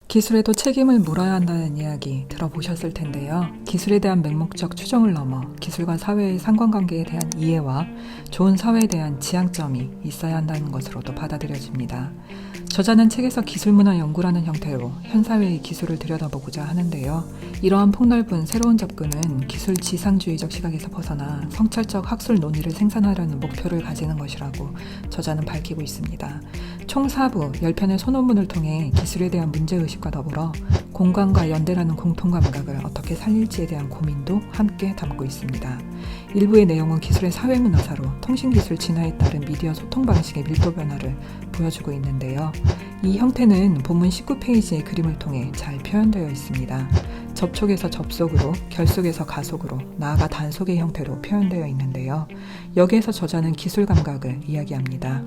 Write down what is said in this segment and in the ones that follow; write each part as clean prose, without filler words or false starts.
기술에도 책임을 물어야 한다는 이야기 들어보셨을 텐데요. 기술에 대한 맹목적 추정을 넘어 기술과 사회의 상관관계에 대한 이해와 좋은 사회에 대한 지향점이 있어야 한다는 것으로도 받아들여집니다. 저자는 책에서 기술문화 연구라는 형태로 현 사회의 기술을 들여다보고자 하는데요. 이러한 폭넓은 새로운 접근은 기술 지상주의적 시각에서 벗어나 성찰적 학술 논의를 생산하려는 목표를 가지는 것이라고 저자는 밝히고 있습니다. 총 4부 10편의 소논문을 통해 기술에 대한 문제의식과 더불어 공간과 연대라는 공통감각을 어떻게 살릴지에 대한 고민도 함께 담고 있습니다. 일부의 내용은 기술의 사회문화사로 통신기술 진화에 따른 미디어 소통 방식의 밀도 변화를 보여주고 있는데요. 이 형태는 본문 19페이지의 그림을 통해 잘 표현되어 있습니다. 접촉에서 접속으로, 결속에서 가속으로, 나아가 단속의 형태로 표현되어 있는데요. 여기에서 저자는 기술 감각을 이야기합니다.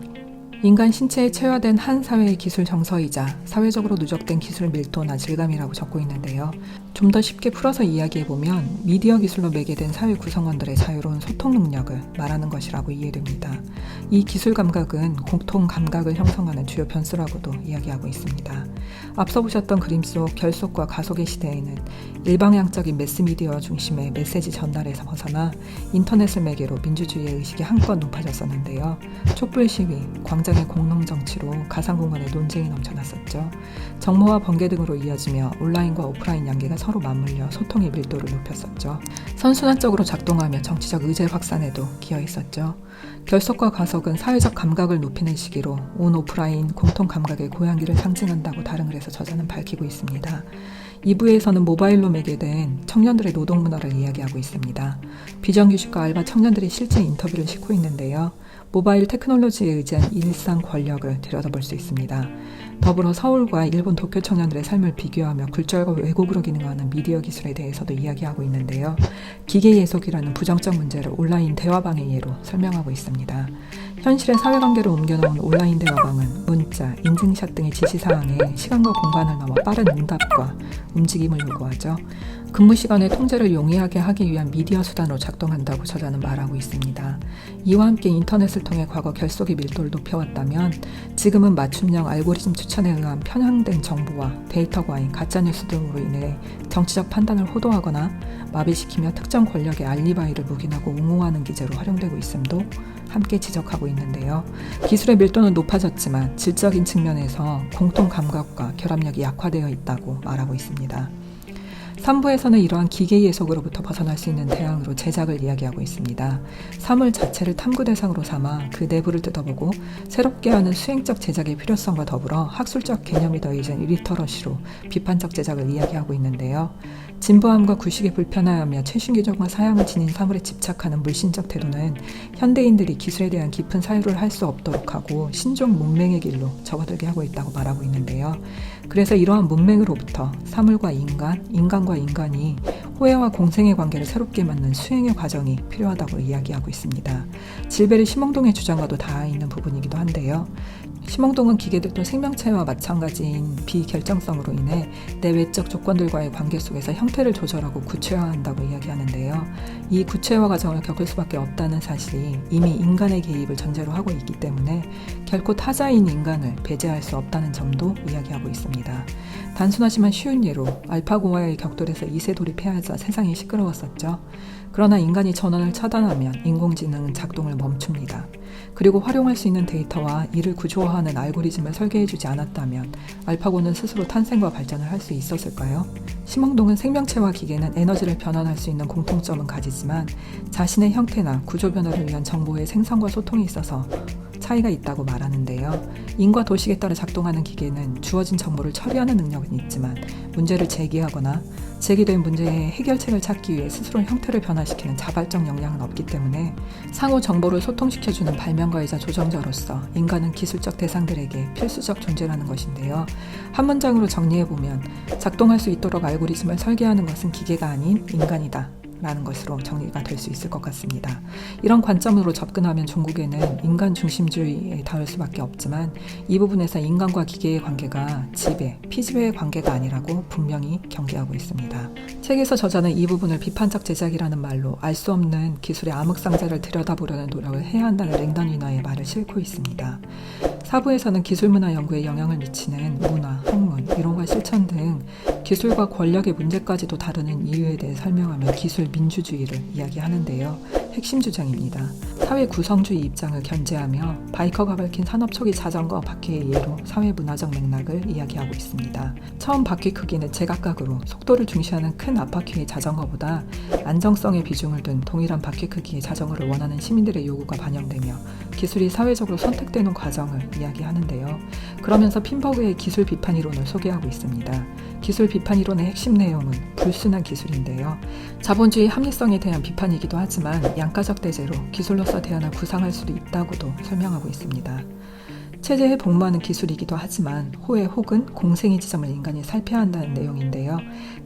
인간 신체에 체화된 한 사회의 기술 정서이자 사회적으로 누적된 기술 밀도나 질감이라고 적고 있는데요. 좀 더 쉽게 풀어서 이야기해보면 미디어 기술로 매개된 사회 구성원들의 자유로운 소통 능력을 말하는 것이라고 이해됩니다. 이 기술 감각은 공통 감각을 형성하는 주요 변수라고도 이야기하고 있습니다. 앞서 보셨던 그림 속 결속과 가속의 시대에는 일방향적인 매스미디어 중심의 메시지 전달에서 벗어나 인터넷을 매개로 민주주의의 의식이 한껏 높아졌었는데요. 촛불 시위, 광장의 공농정치로 가상공간의 논쟁이 넘쳐났었죠. 정모와 번개 등으로 이어지며 온라인과 오프라인 양계가 서로 맞물려 소통의 밀도를 높였었죠. 선순환적으로 작동하며 정치적 의제 확산에도 기여했었죠. 결속과 가속은 사회적 감각을 높이는 시기로 온 오프라인 공통 감각의 고양기를 상징한다고 다름을 해서 저자는 밝히고 있습니다. 2부에서는 모바일로 매개된 청년들의 노동문화를 이야기하고 있습니다. 비정규직과 알바 청년들이 실제 인터뷰를 싣고 있는데요. 모바일 테크놀로지에 의지한 일상 권력을 들여다볼 수 있습니다. 더불어 서울과 일본 도쿄 청년들의 삶을 비교하며 굴절과 왜곡으로 기능하는 미디어 기술에 대해서도 이야기하고 있는데요. 기계 예속이라는 부정적 문제를 온라인 대화방의 예로 설명하고 있습니다. 현실의 사회관계를 옮겨놓은 온라인 대화방은 문자, 인증샷 등의 지시사항에 시간과 공간을 넘어 빠른 응답과 움직임을 요구하죠. 근무 시간의 통제를 용이하게 하기 위한 미디어 수단으로 작동한다고 저자는 말하고 있습니다. 이와 함께 인터넷을 통해 과거 결속의 밀도를 높여왔다면 지금은 맞춤형 알고리즘 추천에 의한 편향된 정보와 데이터 과잉, 가짜뉴스 등으로 인해 정치적 판단을 호도하거나 마비시키며 특정 권력의 알리바이를 묵인하고 옹호하는 기제로 활용되고 있음도 함께 지적하고 있는데요. 기술의 밀도는 높아졌지만 질적인 측면에서 공통 감각과 결합력이 약화되어 있다고 말하고 있습니다. 3부에서는 이러한 기계 예속으로부터 벗어날 수 있는 대안으로 제작을 이야기하고 있습니다. 사물 자체를 탐구 대상으로 삼아 그 내부를 뜯어보고 새롭게 하는 수행적 제작의 필요성과 더불어 학술적 개념이 더해진 리터러시로 비판적 제작을 이야기하고 있는데요. 진보함과 구식에 불편하며 최신 규정과 사양을 지닌 사물에 집착하는 물신적 태도는 현대인들이 기술에 대한 깊은 사유를 할 수 없도록 하고 신종 문맹의 길로 접어들게 하고 있다고 말하고 있는데요. 그래서 이러한 문맹으로부터 사물과 인간, 인간과 인간이 호혜와 공생의 관계를 새롭게 맞는 수행의 과정이 필요하다고 이야기하고 있습니다. 질베르 심엉동의 주장과도 닿아 있는 부분이기도 한데요. 심엉동은 기계들도 생명체와 마찬가지인 비결정성으로 인해 내외적 조건들과의 관계 속에서 형태를 조절하고 구체화한다고 이야기하는데요. 이 구체화 과정을 겪을 수밖에 없다는 사실이 이미 인간의 개입을 전제로 하고 있기 때문에 결코 타자인 인간을 배제할 수 없다는 점도 이야기하고 있습니다. 단순하지만 쉬운 예로 알파고와의 격돌에서 이세 돌입해야자 세상이 시끄러웠었죠. 그러나 인간이 전원을 차단하면 인공지능은 작동을 멈춥니다. 그리고 활용할 수 있는 데이터와 이를 구조화하는 알고리즘을 설계해주지 않았다면 알파고는 스스로 탄생과 발전을 할 수 있었을까요? 심엉동은 생명체와 기계는 에너지를 변환할 수 있는 공통점은 가지지만 자신의 형태나 구조 변화를 위한 정보의 생성과 소통에 있어서 차이가 있다고 말하는데요. 인과 도식에 따라 작동하는 기계는 주어진 정보를 처리하는 능력은 있지만 문제를 제기하거나 제기된 문제의 해결책을 찾기 위해 스스로 형태를 변화시키는 자발적 역량은 없기 때문에 상호 정보를 소통시켜주는 발명가이자 조정자로서 인간은 기술적 대상들에게 필수적 존재라는 것인데요. 한 문장으로 정리해보면 작동할 수 있도록 알고리즘을 설계하는 것은 기계가 아닌 인간이다 라는 것으로 정리가 될 수 있을 것 같습니다. 이런 관점으로 접근하면 종국에는 인간 중심주의에 닿을 수밖에 없지만 이 부분에서 인간과 기계의 관계가 지배, 피지배의 관계가 아니라고 분명히 경계하고 있습니다. 책에서 저자는 이 부분을 비판적 제작이라는 말로 알 수 없는 기술의 암흑상자를 들여다보려는 노력을 해야 한다는 랭던 위너의 말을 싣고 있습니다. 4부에서는 기술문화 연구에 영향을 미치는 문화, 학문, 이론과 실천 등 기술과 권력의 문제까지도 다루는 이유에 대해 설명하며 기술 민주주의를 이야기하는데요. 핵심 주장입니다. 사회 구성주의 입장을 견제하며 바이커가 밝힌 산업 초기 자전거 바퀴의 예로 사회 문화적 맥락을 이야기하고 있습니다. 처음 바퀴 크기는 제각각으로 속도를 중시하는 큰 앞바퀴의 자전거보다 안정성에 비중을 둔 동일한 바퀴 크기의 자전거를 원하는 시민들의 요구가 반영되며 기술이 사회적으로 선택되는 과정을 이야기하는데요. 그러면서 핀버그의 기술 비판 이론을 소개하고 있습니다. 기술 비판 이론의 핵심 내용은 불순한 기술인데요. 자본주의 합리성에 대한 비판이기도 하지만 양가적 대제로 기술로서 대안을 구상할 수도 있다고도 설명하고 있습니다. 체제에 복무하는 기술이기도 하지만 호혜 혹은 공생의 지점을 인간이 살펴야 한다는 내용인데요.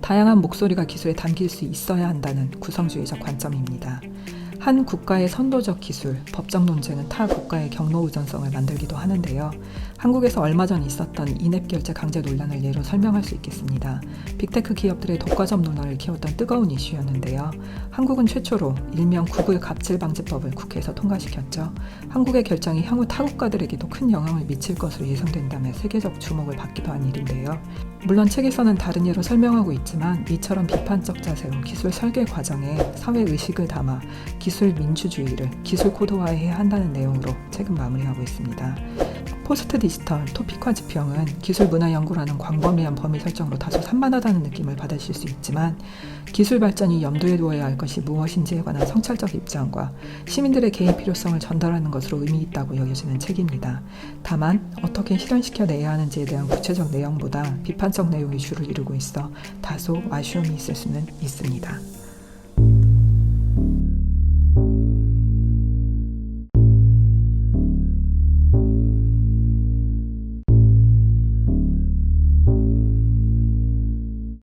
다양한 목소리가 기술에 담길 수 있어야 한다는 구성주의적 관점입니다. 한 국가의 선도적 기술, 법적 논쟁은 타 국가의 경로 의존성을 만들기도 하는데요. 한국에서 얼마 전 있었던 인앱 결제 강제 논란을 예로 설명할 수 있겠습니다. 빅테크 기업들의 독과점 논란을 키웠던 뜨거운 이슈였는데요. 한국은 최초로 일명 구글 갑질 방지법을 국회에서 통과시켰죠. 한국의 결정이 향후 타 국가들에게도 큰 영향을 미칠 것으로 예상된다며 세계적 주목을 받기도 한 일인데요. 물론 책에서는 다른 예로 설명하고 있지만 이처럼 비판적 자세로 기술 설계 과정에 사회의식을 담아 기술 민주주의를 기술 코드화해야 한다는 내용으로 책은 마무리하고 있습니다. 포스트 디지털 토픽화 지평은 기술 문화 연구라는 광범위한 범위 설정으로 다소 산만하다는 느낌을 받으실 수 있지만 기술 발전이 염두에 두어야 할 것이 무엇인지에 관한 성찰적 입장과 시민들의 개인 필요성을 전달하는 것으로 의미 있다고 여겨지는 책입니다. 다만 어떻게 실현시켜내야 하는지에 대한 구체적 내용보다 비판적 내용이 주를 이루고 있어 다소 아쉬움이 있을 수는 있습니다.